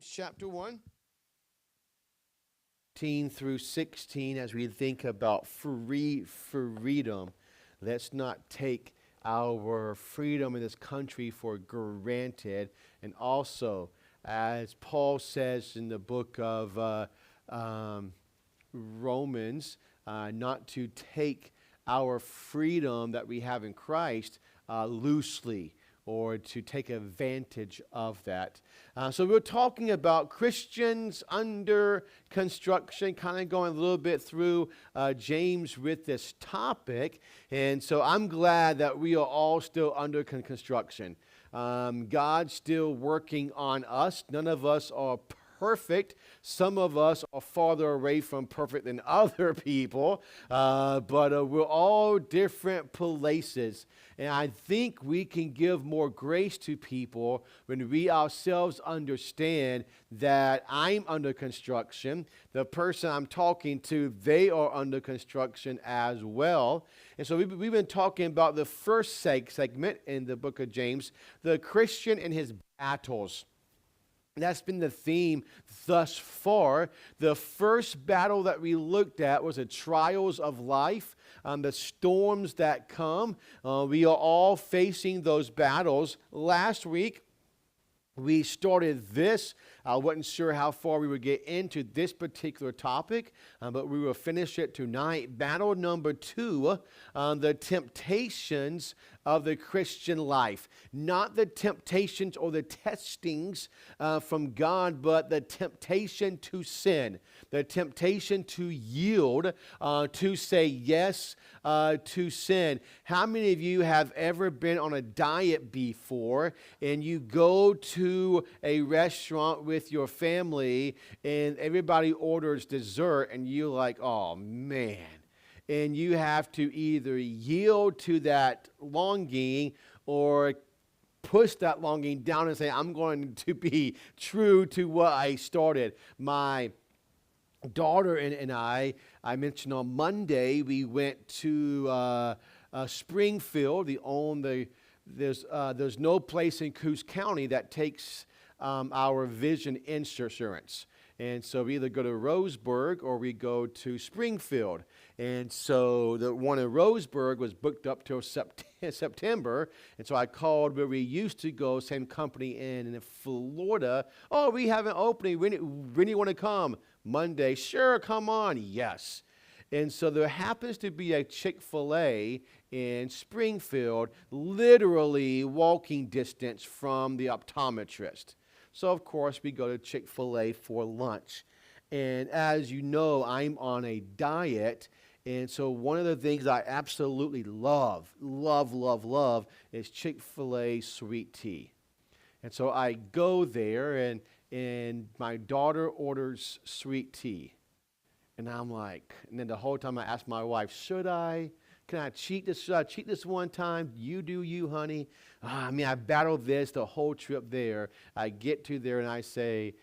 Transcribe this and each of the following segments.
chapter 1, 13 through 16, as we think about freedom. Let's not take our freedom in this country for granted. And also, as Paul says in the book of Romans, not to take our freedom that we have in Christ loosely, or to take advantage of that. So we're talking about Christians under construction, kind of going a little bit through James with this topic. And so I'm glad that we are all still under construction. God's still working on us. None of us are perfect. Some of us are farther away from perfect than other people, but we're all different places. And I think we can give more grace to people when we ourselves understand that I'm under construction. The person I'm talking to, they are under construction as well. And so we've been talking about the first segment in the book of James, the Christian and his battles. That's been the theme thus far. The first battle that we looked at was the trials of life, the storms that come. We are all facing those battles. Last week, we started this. I wasn't sure how far we would get into this particular topic, but we will finish it tonight. Battle number 2, the temptations of the Christian life. Not the temptations or the testings from God, but the temptation to sin, the temptation to yield, to say yes to sin. How many of you have ever been on a diet before and you go to a restaurant with your family and everybody orders dessert and you're like, oh man. And you have to either yield to that longing or push that longing down and say, I'm going to be true to what I started. My daughter and I mentioned on Monday, we went to Springfield. There's no place in Coos County that takes our vision insurance. And so we either go to Roseburg or we go to Springfield. And so the one in Roseburg was booked up till September. And so I called where we used to go, same company in Florida. Oh, we have an opening. When do you want to come? Monday. Sure, come on. Yes. And so there happens to be a Chick-fil-A in Springfield, literally walking distance from the optometrist. So, of course, we go to Chick-fil-A for lunch. And as you know, I'm on a diet. And so one of the things I absolutely love is Chick-fil-A sweet tea. And so I go there, and my daughter orders sweet tea. And I'm like, and then the whole time I ask my wife, should I? Can I cheat this? Should I cheat this one time? You do you, honey. I battled this the whole trip there. I get to there and I say,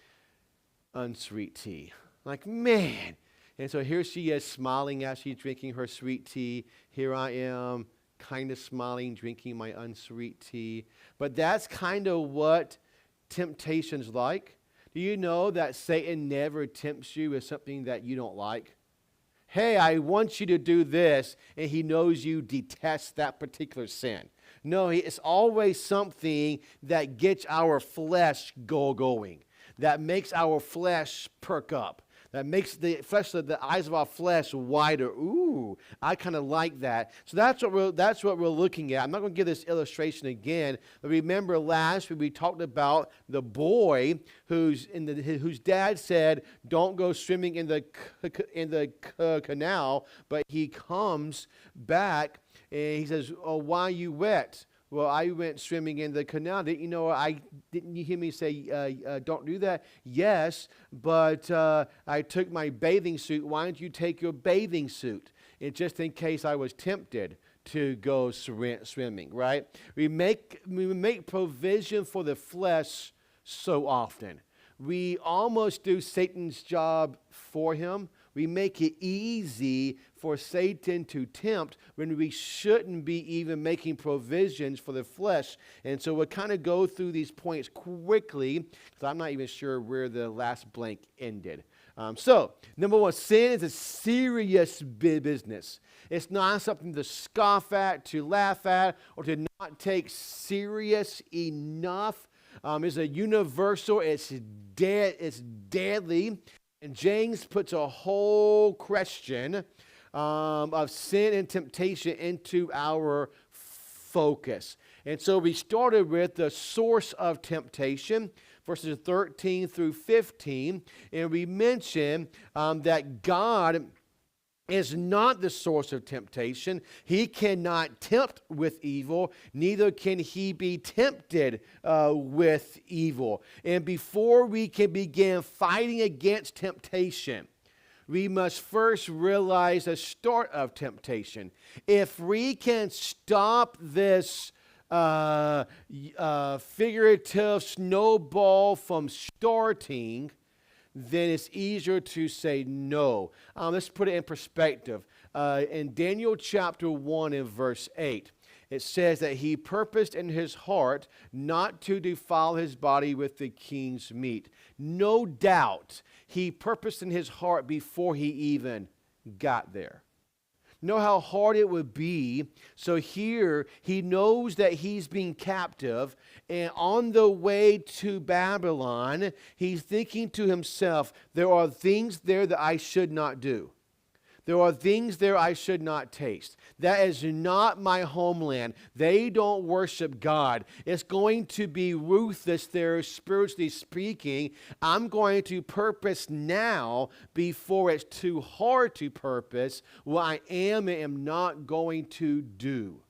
unsweet tea. I'm like, man. And so here she is smiling as she's drinking her sweet tea. Here I am, kind of smiling, drinking my unsweet tea. But that's kind of what temptation's like. Do you know that Satan never tempts you with something that you don't like? Hey, I want you to do this, and he knows you detest that particular sin. No, it's always something that gets our flesh going, that makes our flesh perk up, that makes the eyes of our flesh wider. Ooh, I kind of like that. So that's what we're looking at. I'm not going to give this illustration again, but remember last week we talked about the boy whose dad said, "Don't go swimming in the canal," but he comes back and he says, "Oh, why are you wet?" Well, I went swimming in the canal. Didn't you hear me say, don't do that? Yes, but I took my bathing suit. Why don't you take your bathing suit? And just in case I was tempted to go swimming, right? We make provision for the flesh so often. We almost do Satan's job for him. We make it easy for Satan to tempt when we shouldn't be even making provisions for the flesh. And so we'll kind of go through these points quickly, because I'm not even sure where the last blank ended. So, number one, sin is a serious business. It's not something to scoff at, to laugh at, or to not take serious enough. It's a universal, it's deadly. And James puts a whole question of sin and temptation into our focus. And so we started with the source of temptation, verses 13 through 15, and we mentioned that God is not the source of temptation. He cannot tempt with evil, neither can he be tempted with evil. And before we can begin fighting against temptation, we must first realize the start of temptation. If we can stop this figurative snowball from starting, then it's easier to say no. Let's put it in perspective. In Daniel chapter 1 and verse 8, it says that he purposed in his heart not to defile his body with the king's meat. No doubt he purposed in his heart before he even got there. Know how hard it would be. So here he knows that he's being captive, and on the way to Babylon, he's thinking to himself, there are things there that I should not do. There are things there I should not taste. That is not my homeland. They don't worship God. It's going to be ruthless there, spiritually speaking. I'm going to purpose now before it's too hard to purpose what I am and am not going to do.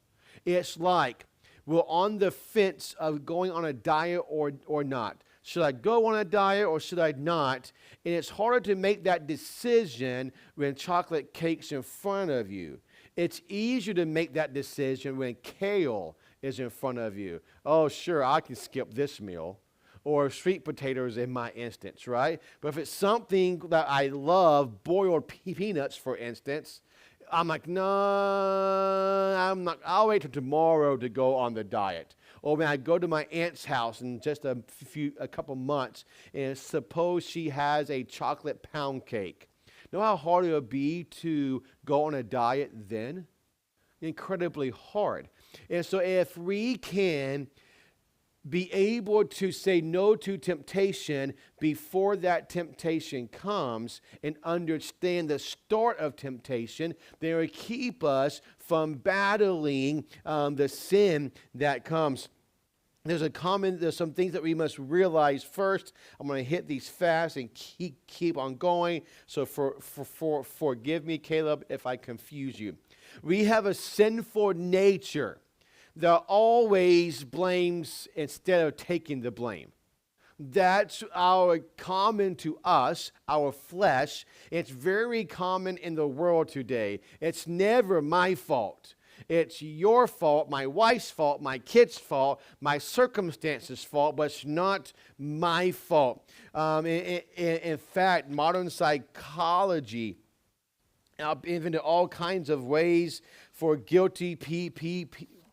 It's like we're on the fence of going on a diet or not. Should I go on a diet or should I not? And it's harder to make that decision when chocolate cake's in front of you. It's easier to make that decision when kale is in front of you. Oh, sure, I can skip this meal. Or sweet potatoes in my instance, right? But if it's something that I love, boiled peanuts, for instance, I'm like, no, I'm not. I'll wait till tomorrow to go on the diet. Or when I go to my aunt's house in just a couple months, and suppose she has a chocolate pound cake. Know how hard it would be to go on a diet then? Incredibly hard. And so if we can be able to say no to temptation before that temptation comes and understand the start of temptation, they will keep us from battling the sin that comes. There's some things that we must realize first. I'm going to hit these fast and keep on going. So forgive me, Caleb, if I confuse you. We have a sinful nature that always blames instead of taking the blame. That's our common to us, our flesh. It's very common in the world today. It's never my fault. It's your fault, my wife's fault, my kid's fault, my circumstances' fault, but it's not my fault. In fact, modern psychology invented all kinds of ways for guilty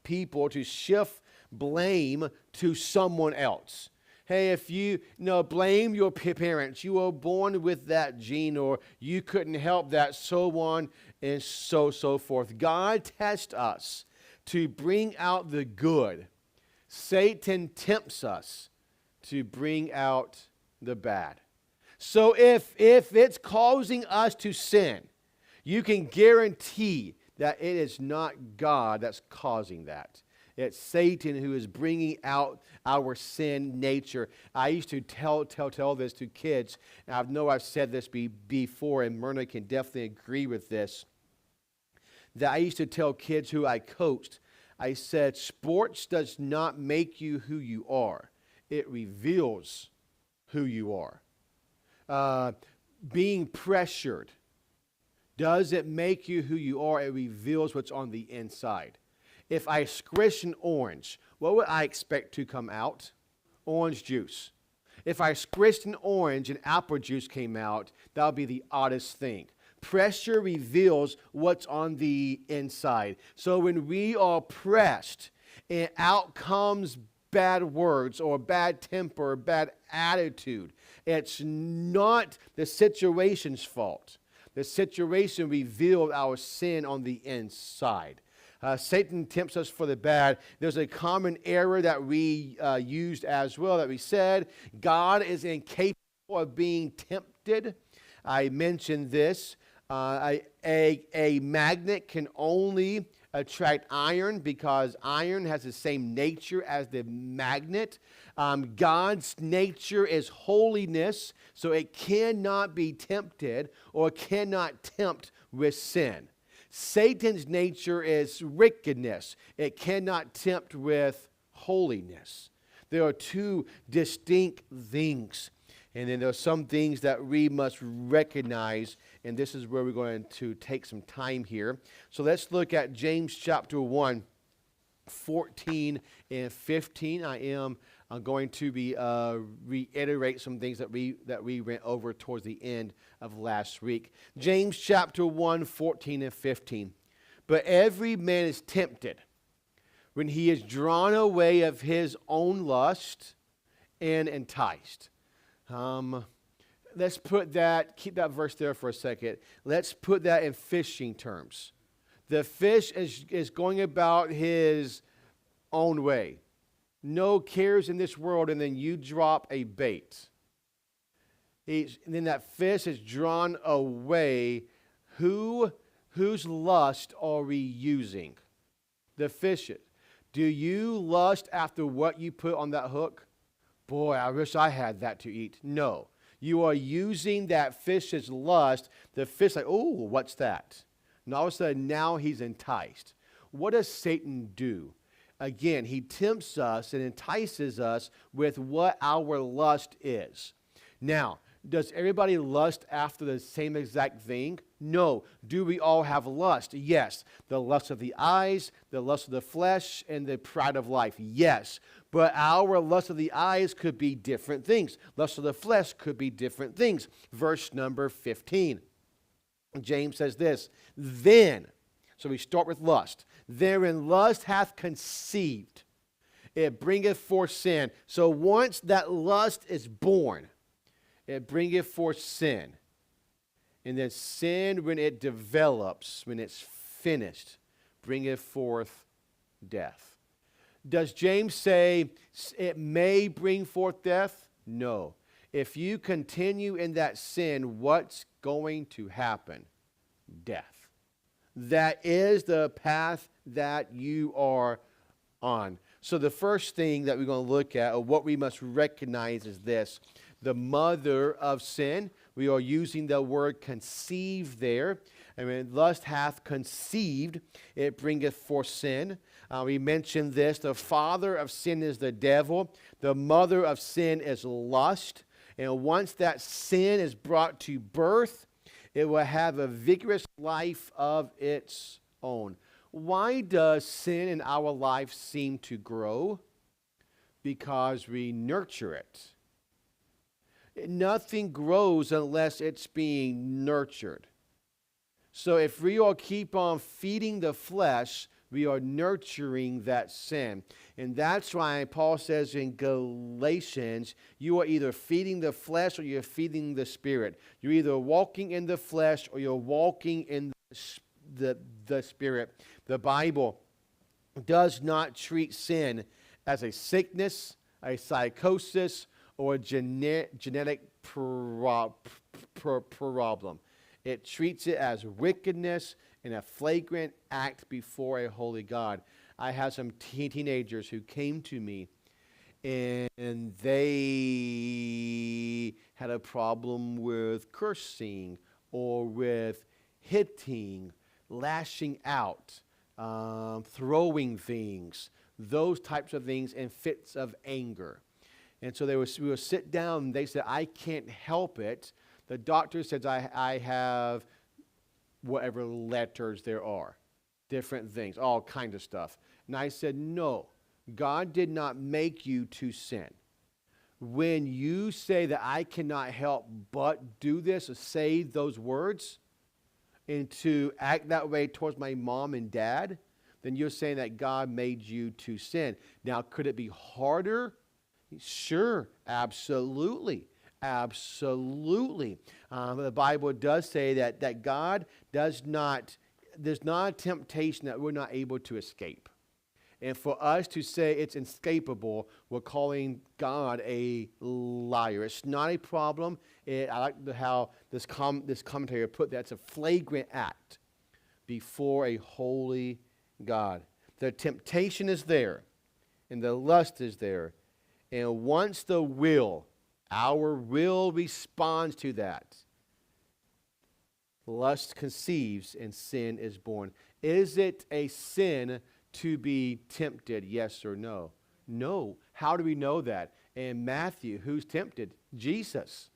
people to shift blame to someone else. Hey, if you blame your parents, you were born with that gene, or you couldn't help that, so on and so forth. God tests us to bring out the good. Satan tempts us to bring out the bad. So if it's causing us to sin, you can guarantee that it is not God that's causing that. It's Satan who is bringing out our sin nature. I used to tell this to kids, and I know I've said this before, and Myrna can definitely agree with this, that I used to tell kids who I coached, I said, sports does not make you who you are. It reveals who you are. Being pressured, does it make you who you are? It reveals what's on the inside. If I squish an orange, what would I expect to come out? Orange juice. If I squished an orange and apple juice came out, that would be the oddest thing. Pressure reveals what's on the inside. So when we are pressed, and out comes bad words or bad temper or bad attitude, it's not the situation's fault. The situation revealed our sin on the inside. Satan tempts us for the bad. There's a common error that we used as well, that we said God is incapable of being tempted. I mentioned this. A magnet can only attract iron because iron has the same nature as the magnet. God's nature is holiness, so it cannot be tempted or cannot tempt with sin. Satan's nature is wickedness. It cannot tempt with holiness. There are two distinct things. And then there are some things that we must recognize, and this is where we're going to take some time here. So let's look at James chapter 1, 14 and 15. I am going to be reiterate some things that we went over towards the end of last week. James chapter 1, 14 and 15. But every man is tempted when he is drawn away of his own lust and enticed. Let's put that, keep that verse there for a second. Let's put that in fishing terms. The fish is going about his own way. No cares in this world, and then you drop a bait. And then that fish is drawn away. Whose lust are we using? The fish. Do you lust after what you put on that hook? Boy, I wish I had that to eat. No. You are using that fish's lust. The fish like, oh, what's that? And all of a sudden, now he's enticed. What does Satan do? Again, he tempts us and entices us with what our lust is. Now, does everybody lust after the same exact thing? No. Do we all have lust? Yes. The lust of the eyes, the lust of the flesh, and the pride of life. Yes. But our lust of the eyes could be different things. Lust of the flesh could be different things. Verse number 15. James says this, then, so we start with lust. Therein lust hath conceived, it bringeth forth sin. So once that lust is born, it bringeth forth sin. And then sin, when it develops, when it's finished, bringeth forth death. Does James say it may bring forth death? No. If you continue in that sin, what's going to happen? Death. That is the path that you are on. So the first thing that we're going to look at, or what we must recognize, is this. The mother of sin, we are using the word conceive there. I mean, lust hath conceived, it bringeth forth sin. We mentioned this. The father of sin is the devil. The mother of sin is lust. And once that sin is brought to birth, it will have a vigorous life of its own. Why does sin in our life seem to grow? Because we nurture it. Nothing grows unless it's being nurtured. So if we all keep on feeding the flesh, we are nurturing that sin. And that's why Paul says in Galatians, you are either feeding the flesh or you're feeding the spirit. You're either walking in the flesh or you're walking in the spirit. The Bible does not treat sin as a sickness, a psychosis, or a genetic problem. It treats it as wickedness and a flagrant act before a holy God. I had some teenagers who came to me and they had a problem with cursing or with hitting, lashing out, throwing things, those types of things, and fits of anger. And so we would sit down and they said, I can't help it. The doctor says I have whatever letters there are, different things, all kinds of stuff. And I said, no, God did not make you to sin. When you say that I cannot help but do this or say those words, and to act that way towards my mom and dad, then you're saying that God made you to sin. Now, could it be harder? Sure, absolutely. Absolutely. The Bible does say that God does not, there's not a temptation that we're not able to escape. And for us to say it's inescapable, we're calling God a liar. It's not a problem. I like how this commentator put that. It's a flagrant act before a holy God. The temptation is there, and the lust is there. And once the will, our will responds to that, lust conceives and sin is born. Is it a sin to be tempted, yes or no? No. How do we know that? In Matthew, who's tempted? Jesus.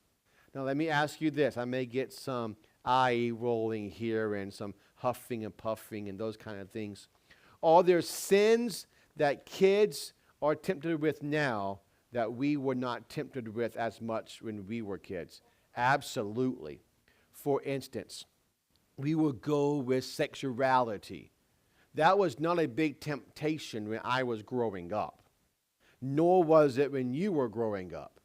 Now let me ask you this. I may get some eye rolling here and some huffing and puffing and those kind of things. Are there sins that kids are tempted with now that we were not tempted with as much when we were kids? Absolutely. For instance, we will go with sexuality. That was not a big temptation when I was growing up, nor was it when you were growing up.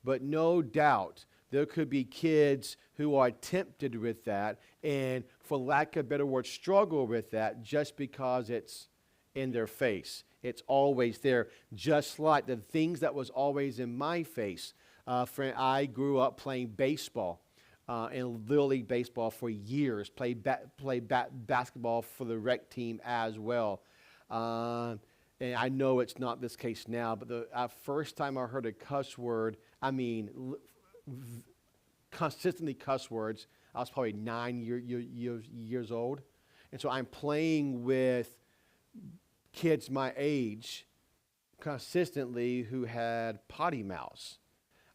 But no doubt, there could be kids who are tempted with that and, for lack of a better word, struggle with that just because it's in their face. It's always there, just like the things that was always in my face. Friend, I grew up playing baseball. In Little League Baseball for years, played basketball for the rec team as well. And I know it's not this case now, but the first time I heard a cuss word, consistently cuss words, I was probably 9 years old. And so I'm playing with kids my age consistently who had potty mouths.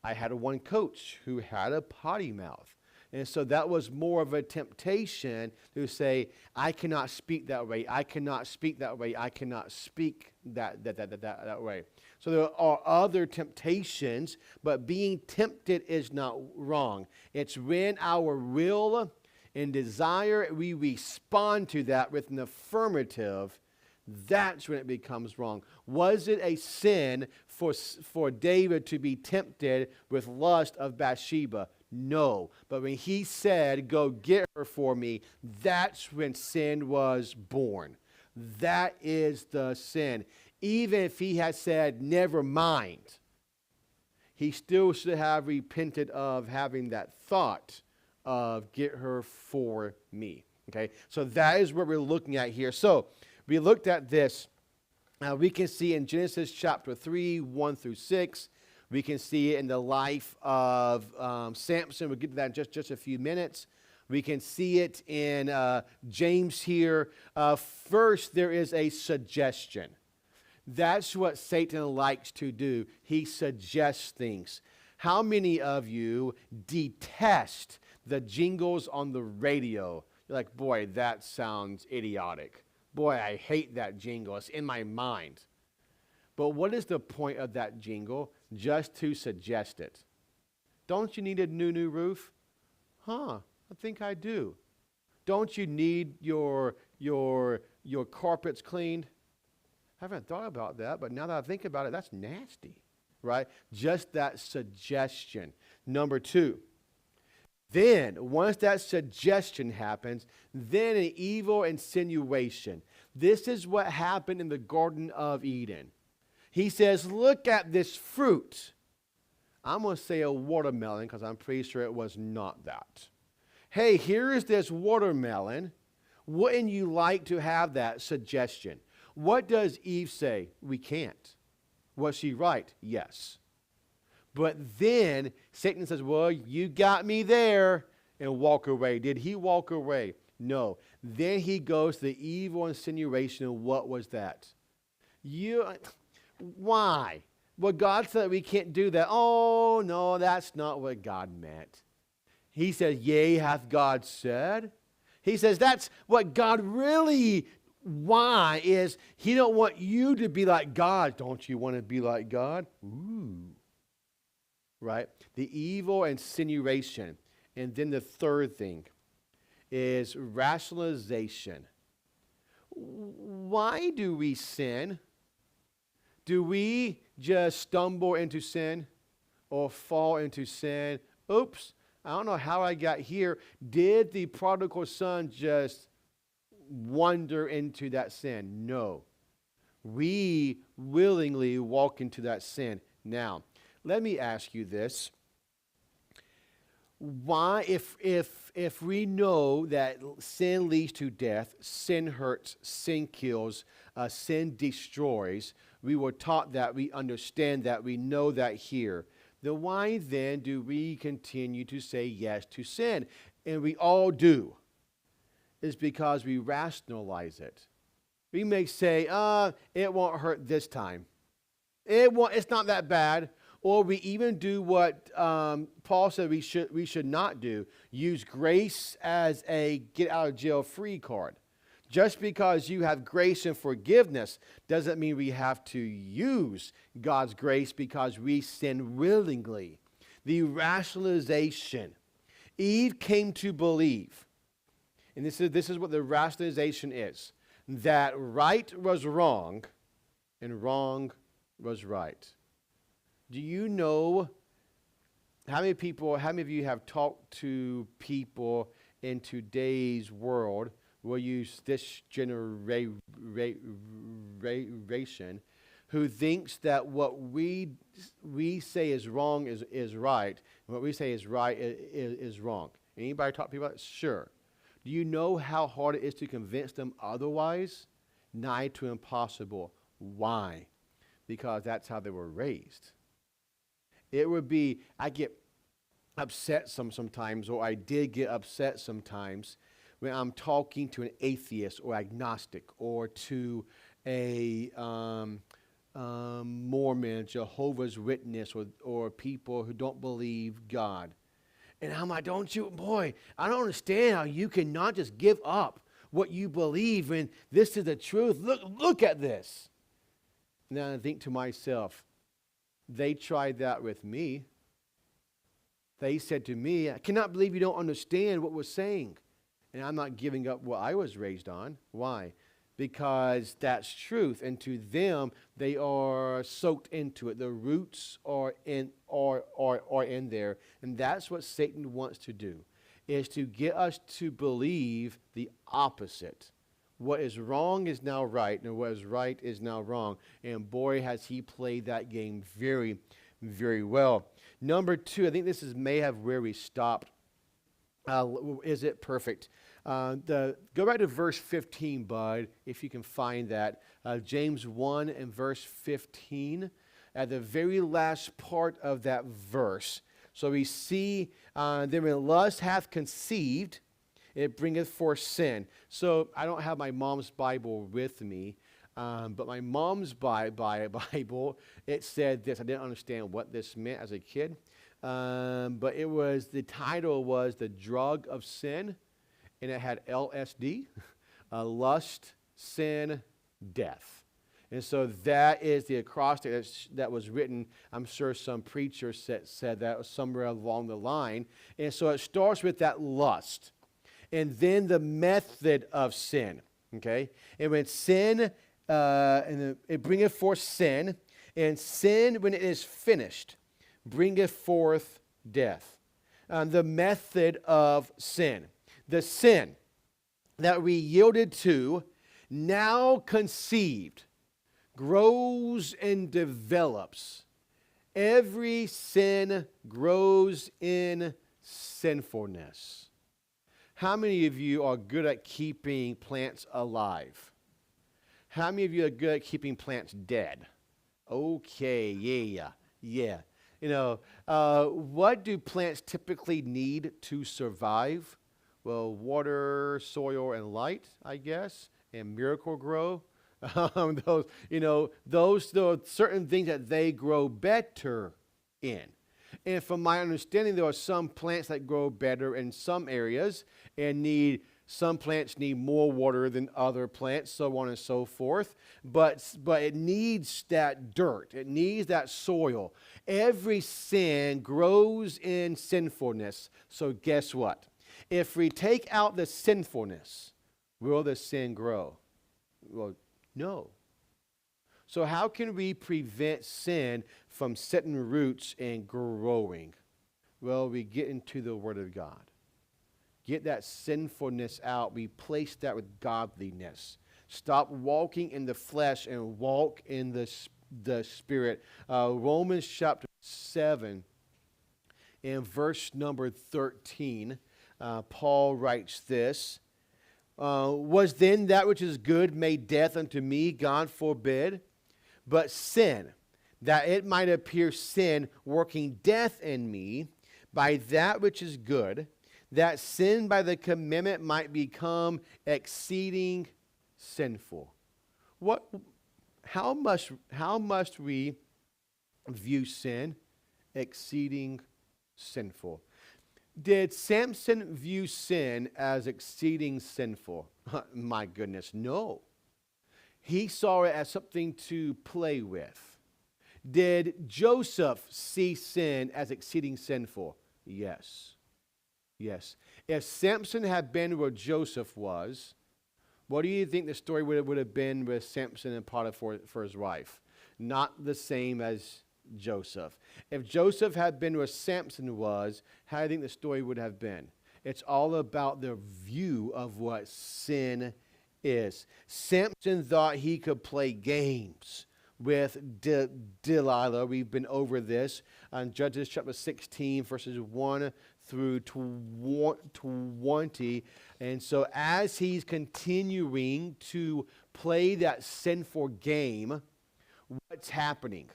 I had one coach who had a potty mouth. And so that was more of a temptation to say, I cannot speak that way. I cannot speak that way. I cannot speak that way. So there are other temptations, but being tempted is not wrong. It's when our will and desire, we respond to that with an affirmative. That's when it becomes wrong. Was it a sin for David to be tempted with lust of Bathsheba? No. But when he said, go get her for me, that's when sin was born. That is the sin. Even if he had said, never mind, he still should have repented of having that thought of get her for me. Okay? So that is what we're looking at here. So we looked at this. We can see in Genesis chapter 3, 1 through 6. We can see it in the life of Samson. We'll get to that in just a few minutes. We can see it in James here. First, there is a suggestion. That's what Satan likes to do. He suggests things. How many of you detest the jingles on the radio? You're like, boy, that sounds idiotic. Boy, I hate that jingle. It's in my mind. But what is the point of that jingle? Just to suggest it. Don't you need a new roof? I think I do. Don't you need your carpets cleaned? I haven't thought about that, but now that I think about it, that's nasty, right? Just that suggestion. Number 2, then once that suggestion happens, then an evil insinuation. This is what happened in the Garden of Eden. He says, look at this fruit. I'm going to say a watermelon because I'm pretty sure it was not that. Hey, here is this watermelon. Wouldn't you like to have that suggestion? What does Eve say? We can't. Was she right? Yes. But then Satan says, well, you got me there, and walk away. Did he walk away? No. Then he goes to the evil insinuation, and what was that? Why? Well, God said we can't do that. Oh, no, that's not what God meant. He says, yea, hath God said. He says that's what God really why is he don't want you to be like God. Don't you want to be like God? Ooh. Right? The evil insinuation. And then the third thing is rationalization. Why do we sin? Do we just stumble into sin or fall into sin? Oops, I don't know how I got here. Did the prodigal son just wander into that sin? No. We willingly walk into that sin. Now, let me ask you this. Why, if we know that sin leads to death, sin hurts, sin kills, sin destroys, we were taught that, we understand that, we know that here, then why then do we continue to say yes to sin? And we all do. It's because we rationalize it. We may say, it won't hurt this time. It's not that bad. Or we even do what Paul said we should not do. Use grace as a get out of jail free card. Just because you have grace and forgiveness doesn't mean we have to use God's grace because we sin willingly. The rationalization. Eve came to believe, and this is what the rationalization is, that right was wrong and wrong was right. Do you know how many of you have talked to people in today's world, we'll use this generation, who thinks that what we say is wrong is right, and what we say is right is wrong? Anybody talk to people about it? Sure. Do you know how hard it is to convince them otherwise? Nigh to impossible. Why? Because that's how they were raised. It would be, I get upset sometimes, or I did get upset sometimes, when I'm talking to an atheist or agnostic, or to a Mormon, Jehovah's Witness, or people who don't believe God. And I'm like, I don't understand how you cannot just give up what you believe when this is the truth. Look at this. And then I think to myself, they tried that with me. They said to me, I cannot believe you don't understand what we're saying. And I'm not giving up what I was raised on. Why? Because that's truth. And to them, they are soaked into it. The roots are in there. And that's what Satan wants to do, is to get us to believe the opposite. What is wrong is now right, and what is right is now wrong. And boy, has he played that game very, very well. Number 2, I think this may have where we stopped. Is it perfect? Go back to verse 15, bud, if you can find that. James 1 and verse 15, at the very last part of that verse. So we see, then when lust hath conceived, it bringeth forth sin. So I don't have my mom's Bible with me, but my mom's Bible, it said this. I didn't understand what this meant as a kid, but the title was The Drug of Sin, and it had LSD, lust, sin, death. And so that is the acrostic that was written. I'm sure some preacher said that somewhere along the line. And so it starts with that lust. And then the method of sin, okay? And when sin, it bringeth forth sin, and sin, when it is finished, bringeth forth death. The method of sin. The sin that we yielded to, now conceived, grows and develops. Every sin grows in sinfulness. How many of you are good at keeping plants alive? How many of you are good at keeping plants dead? Okay, yeah. You know, what do plants typically need to survive? Well, water, soil, and light, I guess, and miracle grow. Those are certain things that they grow better in. And from my understanding, there are some plants that grow better in some areas, and some plants need more water than other plants, so on and so forth. But it needs that dirt. It needs that soil. Every sin grows in sinfulness. So guess what? If we take out the sinfulness, will the sin grow? Well, no. So how can we prevent sin from setting roots and growing? Well, we get into the Word of God. Get that sinfulness out. Replace that with godliness. Stop walking in the flesh and walk in the Spirit. Romans chapter 7 and verse number 13, Paul writes this. Was then that which is good made death unto me? God forbid. But sin, that it might appear sin, working death in me, by that which is good, that sin by the commandment might become exceeding sinful. How must we view sin? Exceeding sinful. Did Samson view sin as exceeding sinful? My goodness, no. He saw it as something to play with. Did Joseph see sin as exceeding sinful? Yes. Yes. If Samson had been where Joseph was, what do you think the story would have been with Samson and Potiphar for his wife? Not the same as Joseph. If Joseph had been where Samson was, how do you think the story would have been? It's all about the view of what sin is. Samson thought he could play games with Delilah. We've been over this on Judges chapter 16, verses 1 through 20. And so as he's continuing to play that sinful game, what's happening?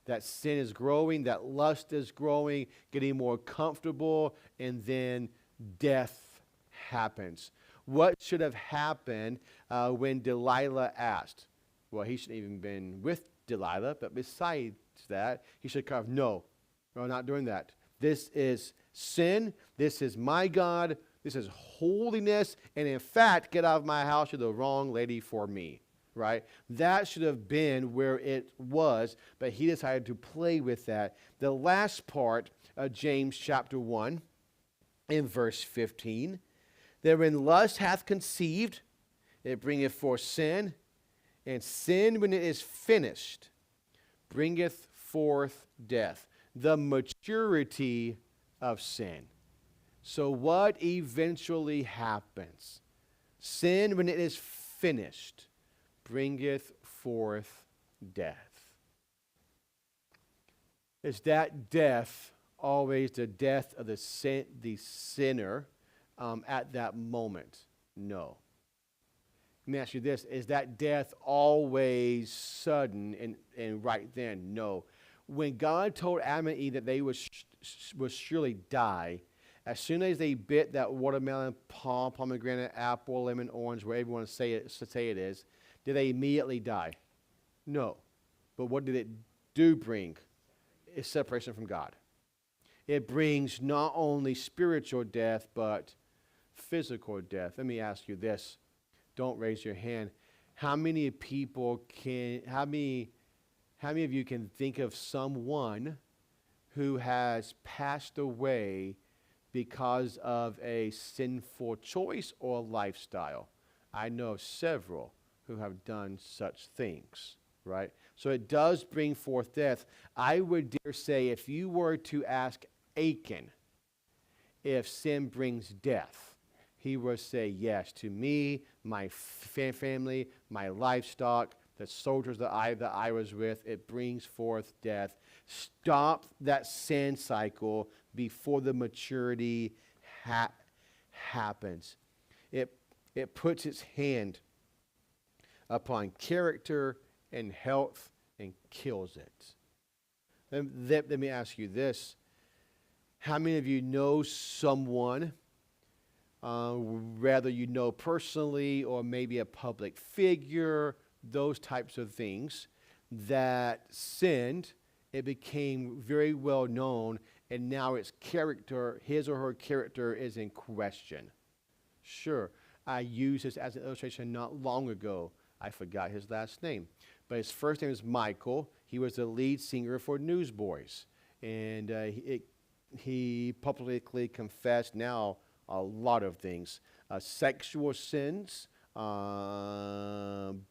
That sin is growing, that lust is growing, getting more comfortable, and then death happens. What should have happened when Delilah asked? Well, he shouldn't even been with Delilah, but besides that, he should have, no, we're not doing that. This is sin. This is my God. This is holiness. And in fact, get out of my house. You're the wrong lady for me. Right? That should have been where it was, but he decided to play with that. The last part of James chapter 1 in verse 15, that when lust hath conceived, it bringeth forth sin, and sin, when it is finished, bringeth forth death. The maturity of sin. So what eventually happens? Sin, when it is finished, bringeth forth death. Is that death always the death of the sinner at that moment? No. Let me ask you this. Is that death always sudden and right then? No. When God told Adam and Eve that they would surely die, as soon as they bit that watermelon, pomegranate, apple, lemon, orange, whatever you want to say it is, did they immediately die? No. But what did it do bring? It's separation from God. It brings not only spiritual death, but physical death. Let me ask you this. Don't raise your hand. How many of you can think of someone who has passed away because of a sinful choice or lifestyle? I know several who have done such things, right? So it does bring forth death. I would dare say if you were to ask Achan if sin brings death, he would say yes. To me, my family, my livestock, the soldiers that I was with, it brings forth death. Stop that sin cycle before the maturity happens. It puts its hand upon character and health and kills it. Let me ask you this. How many of you know someone, whether you know personally or maybe a public figure, those types of things, that sinned, it became very well known, and now its character, his or her character, is in question? Sure, I used this as an illustration not long ago. I forgot his last name, but his first name is Michael. He was the lead singer for Newsboys, and he publicly confessed now a lot of things. Sexual sins,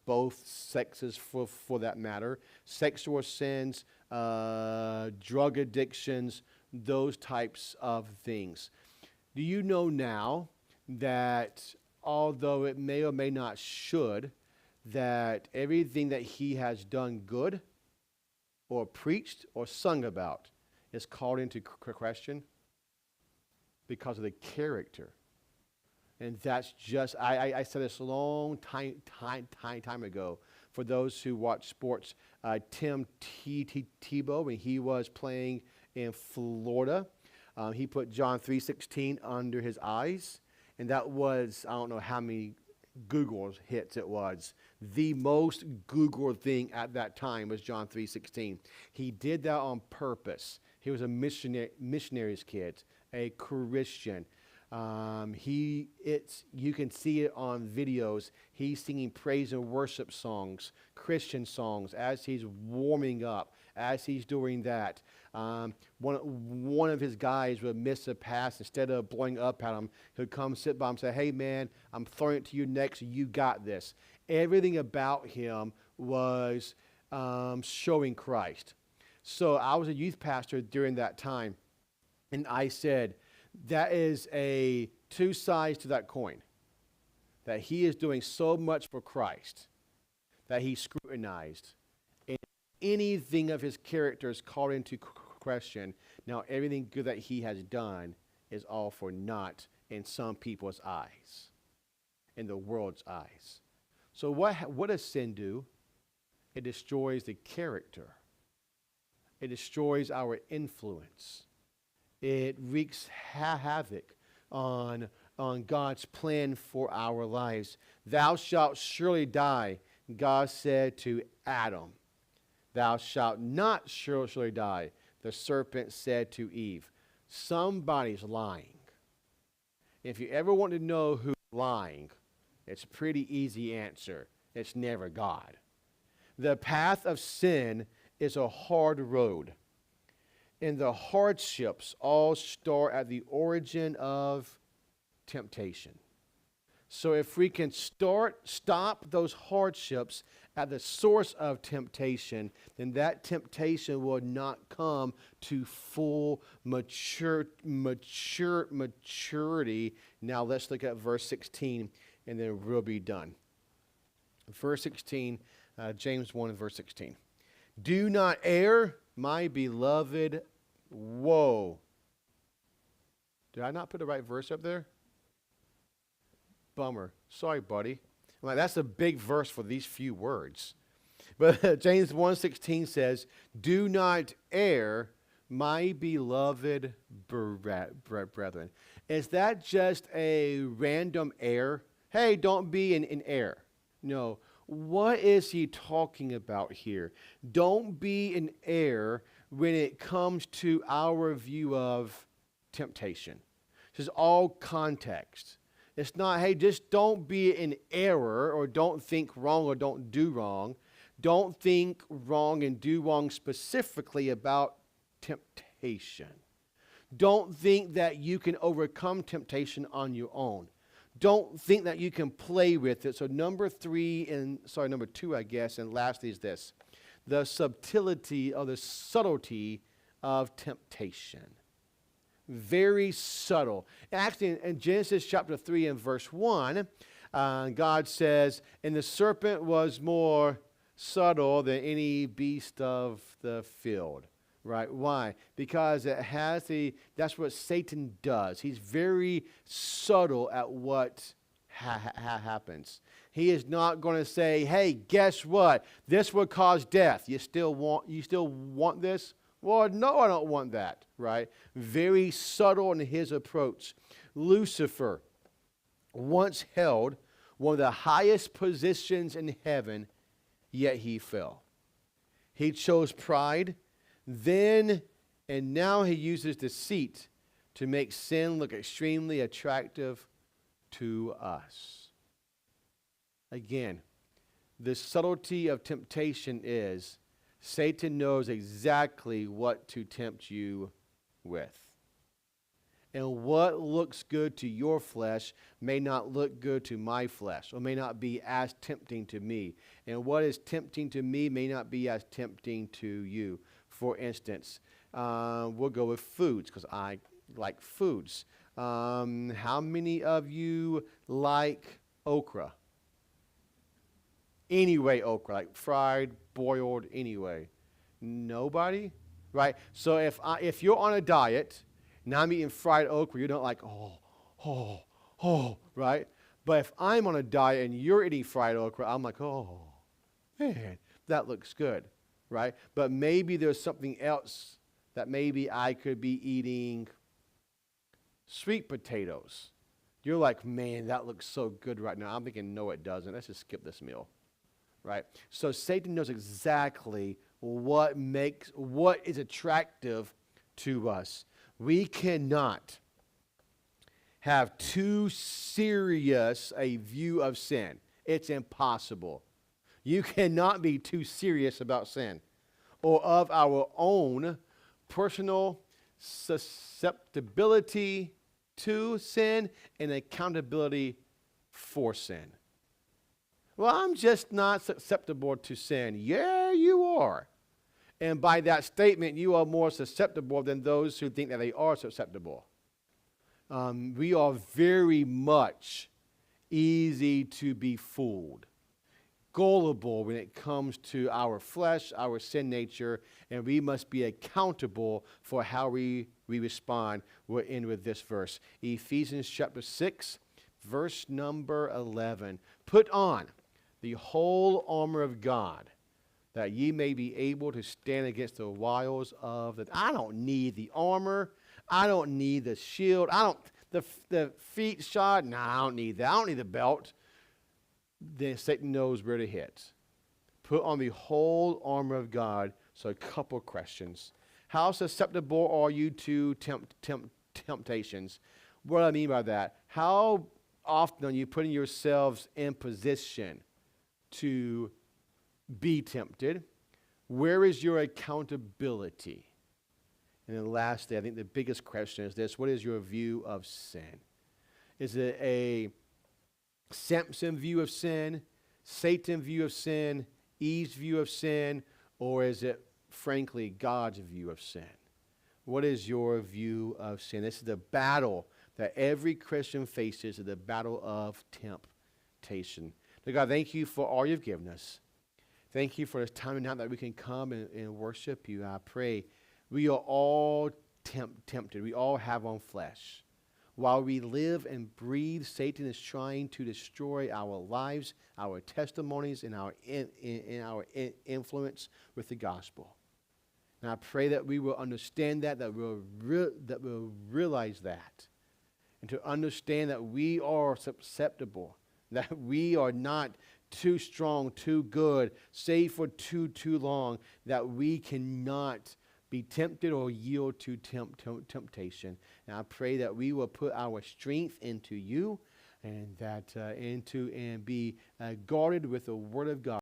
both sexes for that matter, sexual sins, drug addictions, those types of things. Do you know now that although it may or may not should, that everything that he has done good or preached or sung about is called into question because of the character? And that's just, I said this a long time ago. For those who watch sports, Tim Tebow, when he was playing in Florida, he put John 3:16 under his eyes. And that was, I don't know how many Google hits it was. The most Googled thing at that time was John 3:16. He did that on purpose. He was a missionary's kid, a Christian. You can see it on videos. He's singing praise and worship songs, Christian songs, as he's warming up, as he's doing that. One of his guys would miss a pass. Instead of blowing up at him, he'd come sit by him and say, "Hey, man, I'm throwing it to you next. You got this." Everything about him was showing Christ. So I was a youth pastor during that time, and I said, that is a two sides to that coin. That he is doing so much for Christ that he's scrutinized. And anything of his character is called into question. Now everything good that he has done is all for naught in some people's eyes, in the world's eyes. So what does sin do? It destroys the character. It destroys our influence. It wreaks havoc on God's plan for our lives. Thou shalt surely die, God said to Adam. Thou shalt not surely die, the serpent said to Eve. Somebody's lying. If you ever want to know who's lying, it's a pretty easy answer. It's never God. The path of sin is a hard road. And the hardships all start at the origin of temptation. So if we can stop those hardships at the source of temptation, then that temptation will not come to full maturity. Now let's look at verse 16, and then we'll be done. Verse 16, James 1 and verse 16. Do not err, my beloved. Whoa. Did I not put the right verse up there? Bummer. Sorry, buddy. I'm like, that's a big verse for these few words. But James 1:16 says, do not err, my beloved brethren. Is that just a random error? Hey, don't be in error. No. What is he talking about here? Don't be in error when it comes to our view of temptation. This is all context. It's not, hey, just don't be in error or don't think wrong or don't do wrong. Don't think wrong and do wrong specifically about temptation. Don't think that you can overcome temptation on your own. Don't think that you can play with it. So number two, I guess, and lastly is this. The subtlety or the subtlety of temptation. Very subtle. Actually, in Genesis chapter 3 and verse 1, God says, and the serpent was more subtle than any beast of the field. Right? Why? Because that's what Satan does. He's very subtle at what happens. He is not going to say, hey, guess what? This will cause death. You still want this? Well, no, I don't want that. Right? Very subtle in his approach. Lucifer once held one of the highest positions in heaven, yet he fell. He chose pride. Then and now he uses deceit to make sin look extremely attractive to us. Again, the subtlety of temptation is Satan knows exactly what to tempt you with. And what looks good to your flesh may not look good to my flesh, or may not be as tempting to me. And what is tempting to me may not be as tempting to you. For instance, we'll go with foods, because I like foods. How many of you like okra? Anyway, okra, like fried, boiled, anyway. Nobody? Right? So if you're on a diet, and I'm eating fried okra, you don't like, right? But if I'm on a diet and you're eating fried okra, I'm like, oh, man, that looks good, right? But maybe there's something else that maybe I could be eating sweet potatoes. You're like, man, that looks so good right now. I'm thinking, no, it doesn't. Let's just skip this meal, right? So Satan knows exactly what is attractive to us. We cannot have too serious a view of sin. It's impossible. You cannot be too serious about sin or of our own personal susceptibility to sin and accountability for sin. Well, I'm just not susceptible to sin. Yeah, you are. And by that statement, you are more susceptible than those who think that they are susceptible. We are very much easy to be fooled, gullible when it comes to our flesh, our sin nature, and we must be accountable for how we respond. We'll end with this verse. Ephesians chapter 6, verse number 11. Put on the whole armor of God, that ye may be able to stand against the wiles of the... I don't need the armor. I don't need the shield. The feet shod. No, I don't need that. I don't need the belt. Then Satan knows where to hit. Put on the whole armor of God. So a couple questions. How susceptible are you to temptations? What do I mean by that? How often are you putting yourselves in position to be tempted? Where is your accountability? And then lastly, I think the biggest question is this: what is your view of sin? Is it a Samson view of sin, Satan's view of sin, Eve's view of sin, or is it, frankly, God's view of sin? What is your view of sin? This is the battle that every Christian faces, the battle of temptation. So God, thank you for all you've given us. Thank you for this time and now that we can come and worship you. I pray we are all tempted. We all have on flesh. While we live and breathe, Satan is trying to destroy our lives, our testimonies, and our influence with the gospel. And I pray that we will understand that we'll realize that, and to understand that we are susceptible, that we are not too strong, too good, saved for too long, that we cannot be tempted or yield to temptation. And I pray that we will put our strength into you, and that and be guarded with the Word of God.